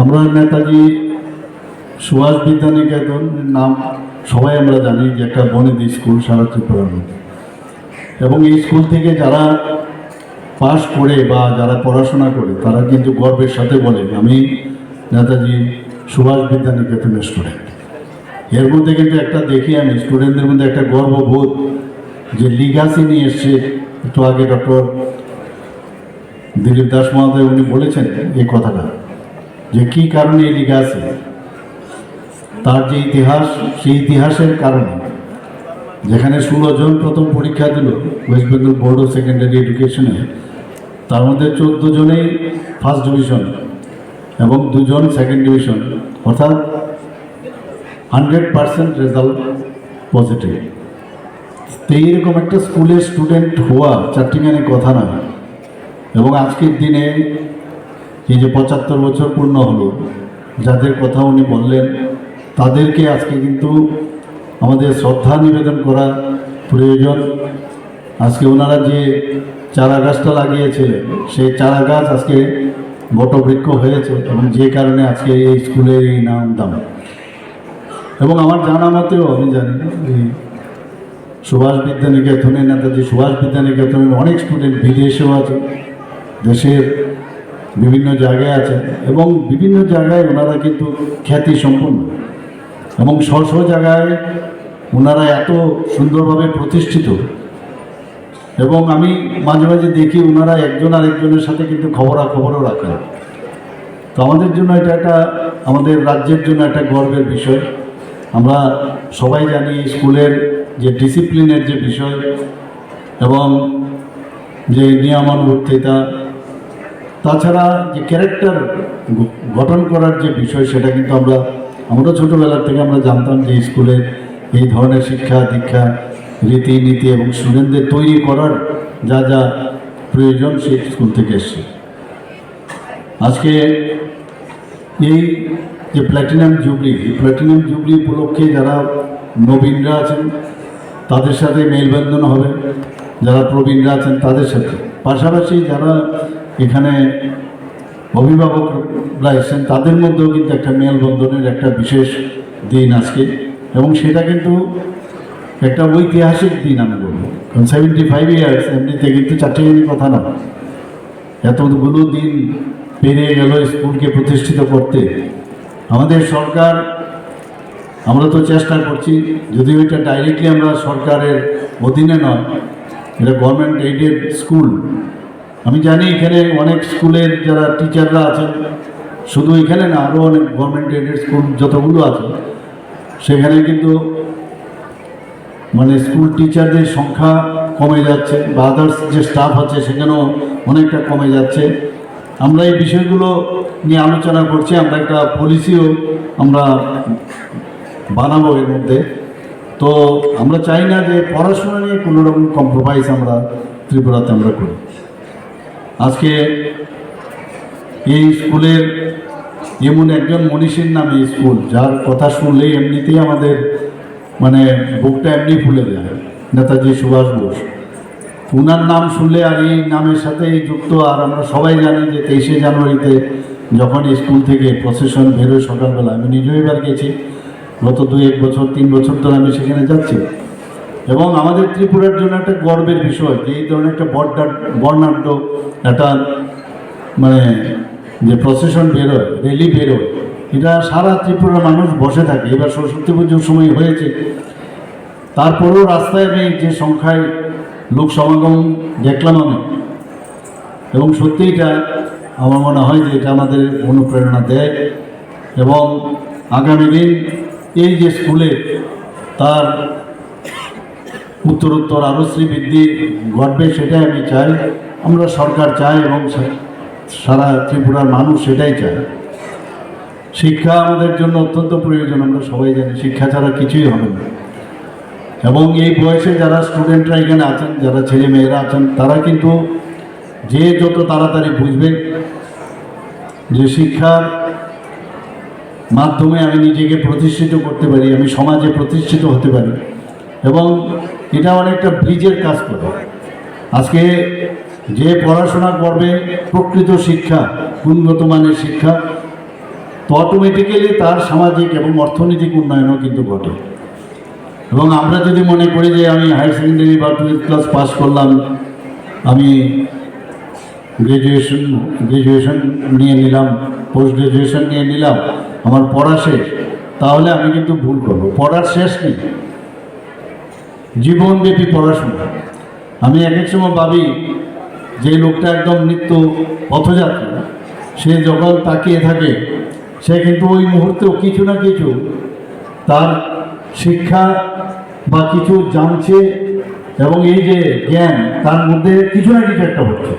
আমরা নেতাজি সুভাষ বিদ্যানিকেতন নাম সবাই আমরা জানি যে একটা বনেদি স্কুল সারা ত্রিপুরার মধ্যে, এবং এই স্কুল থেকে যারা পাস করে বা যারা পড়াশোনা করে তারা কিন্তু গর্বের সাথে বলে আমি নেতাজি সুভাষ বিদ্যানিকেতনের স্টুডেন্ট। এর মধ্যে কিন্তু একটা দেখি আমি স্টুডেন্টদের মধ্যে একটা গর্ববোধ যে লিগাসি নিয়ে এসছে। একটু আগে ডক্টর দিলীপ দাস মহোদয় উনি বলেছেন এই কথাটা, যে কী কারণে এই লিগাসি, তার যে ইতিহাস, সেই ইতিহাসের কারণে যেখানে 16 জন প্রথম পরীক্ষা দিল West Bengal Board of Secondary এডুকেশনে, তার মধ্যে 14 জনেই ফার্স্ট ডিভিশন এবং 2 জন সেকেন্ড ডিভিশন, অর্থাৎ 100% রেজাল্ট পজিটিভ। তো এইরকম একটা স্কুলের স্টুডেন্ট হওয়া চারটিখানি কথা না। এবং আজকের দিনে এই যে 75 বছর পূর্ণ হলো, যাদের কথা উনি বললেন তাদেরকে আজকে কিন্তু আমাদের শ্রদ্ধা নিবেদন করা প্রয়োজন। আজকে ওনারা যে চারা গাছটা লাগিয়েছিলেন সেই চারা গাছ আজকে বটবৃক্ষ হয়েছে, এবং যে কারণে আজকে এই স্কুলের এই নাম দাম। এবং আমার জানা মতেও আমি জানি এই সুভাষ বিদ্যানিকেতনে, নেতাজি সুভাষ বিদ্যানিকেতনের অনেক স্টুডেন্ট বিদেশেও আছে, দেশের বিভিন্ন জায়গায় আছে, এবং বিভিন্ন জায়গায় ওনারা কিন্তু খ্যাতি সম্পন্ন, এবং স্ব জায়গায় ওনারা এত সুন্দরভাবে প্রতিষ্ঠিত। এবং আমি মাঝে মাঝে দেখি ওনারা একজন আরেকজনের সাথে কিন্তু খবরাখবরও রাখেন। তো আমাদের জন্য এটা একটা, আমাদের রাজ্যের জন্য একটা গর্বের বিষয়। আমরা সবাই জানি স্কুলের যে ডিসিপ্লিনের যে বিষয় এবং যে নিয়মানুবর্তিতা, তাছাড়া যে ক্যারেক্টার গঠন করার যে বিষয়, সেটা কিন্তু আমরা ছোটোবেলার থেকে আমরা জানতাম যে স্কুলে এই ধরনের শিক্ষা দীক্ষা রীতিনীতি এবং স্টুডেন্টদের তৈরি করার যা যা প্রয়োজন সেই স্কুল থেকে এসছে। আজকে এই যে প্ল্যাটিনাম জুবলি উপলক্ষে যারা নবীনরা আছেন তাদের সাথে মেলবন্ধন হবে, যারা প্রবীণরা আছেন তাদের সাথে, পাশাপাশি যারা এখানে অভিভাবকরা এসেছেন তাদের মধ্যেও কিন্তু একটা মেলবন্ধনের একটা বিশেষ দিন আজকে। এবং সেটা কিন্তু একটা ঐতিহাসিক দিন আমি বলবো, কারণ 75 ইয়ার্স এমনিতে কিন্তু চারটিখানি কথা না, এতগুলো দিন পেরিয়ে গেল স্কুলকে প্রতিষ্ঠিত করতে। আমাদের সরকার, আমরা তো চেষ্টা করছি, যদিও এটা ডাইরেক্টলি আমরা সরকারের অধীনে নয়, এটা গভর্নমেন্ট এইডেড স্কুল। আমি জানি এখানে অনেক স্কুলের যারা টিচাররা আছেন, শুধু এখানে না, আরও অনেক গভর্নমেন্ট এইডেড স্কুল যতগুলো আছে সেখানে কিন্তু মানে স্কুল টিচারদের সংখ্যা কমে যাচ্ছে, বা আদার্স যে স্টাফ আছে সেখানেও অনেকটা কমে যাচ্ছে। আমরা এই বিষয়গুলো নিয়ে আলোচনা করছি, আমরা একটা পলিসিও আমরা বানাবো এর মধ্যে। তো আমরা চাই না যে পড়াশোনা নিয়ে কোনো রকম কম্প্রোমাইজ আমরা ত্রিপুরাতে আমরা করি। আজকে এই স্কুলের এমন একজন মনীষীর নামে স্কুল, যার কথা শুনলেই এমনিতেই আমাদের মানে বুকটা এমনি ফুলে যায়, নেতাজি সুভাষ বোস। ওনার নাম শুনলে আর এই নামের সাথে যুক্ত, আর আমরা সবাই জানি যে 23শে জানুয়ারিতে যখন স্কুল থেকে প্রসেশন বেরোয় সকালবেলা, আমি নিজেও এবার গেছি, গত 2-1 বছর 3 বছর ধরে আমি সেখানে যাচ্ছি। এবং আমাদের ত্রিপুরার জন্য একটা গর্বের বিষয় যে এই ধরনের একটা বর্ণাঢ্য একটা মানে যে প্রসেশন বেরোয়, র্যালি বেরোয়, এটা সারা ত্রিপুরার মানুষ বসে থাকে। এবার সরস্বতী পুজোর সময় হয়েছে, তারপরেও রাস্তায় আমি যে সংখ্যায় লোক সমাগম দেখলাম আমি, এবং সত্যি এটা আমার মনে হয় যে এটা আমাদের অনুপ্রেরণা দেয়। এবং আগামী দিন এই যে স্কুলে তার উত্তরোত্তর আরও শ্রীবৃদ্ধি ঘটবে, সেটাই আমি চাই, আমরা সরকার চাই, এবং সারা ত্রিপুরার মানুষ সেটাই চায়। শিক্ষা আমাদের জন্য অত্যন্ত প্রয়োজন, আমরা সবাই জানি শিক্ষা ছাড়া কিছুই হবে না। এবং এই বয়সে যারা স্টুডেন্টরা এখানে আছেন, যারা ছেলে মেয়েরা আছেন, তারা কিন্তু যে যত তাড়াতাড়ি বুঝবে যে শিক্ষার মাধ্যমে আমি নিজেকে প্রতিষ্ঠিত করতে পারি, আমি সমাজে প্রতিষ্ঠিত হতে পারি, এবং এটা অনেকটা ব্রিজের কাজ করে। আজকে যে পড়াশোনা করবে, প্রকৃত শিক্ষা, গুণগত মানের শিক্ষা, তো অটোমেটিক্যালি তার সামাজিক এবং অর্থনৈতিক উন্নয়নও কিন্তু ঘটে। এবং আমরা যদি মনে করি যে আমি হায়ার সেকেন্ডারি বা 12th ক্লাস পাস করলাম, আমি গ্র্যাজুয়েশন নিয়ে নিলাম, পোস্ট গ্র্যাজুয়েশন নিয়ে নিলাম, আমার পড়া শেষ, তাহলে আমি কিন্তু ভুল করবো। পড়ার শেষ নেই, জীবনব্যাপী পড়াশোনা। আমি এক এক সময় ভাবি যে লোকটা একদম নিত্য পথযাত্রী, সে যখন তাকিয়ে থাকে সে কিন্তু ওই মুহূর্তেও কিছু না কিছু তার শিক্ষা বা কিছু জানছে, এবং এই যে জ্ঞান তার মধ্যে কিছু না কিছু একটা হচ্ছে।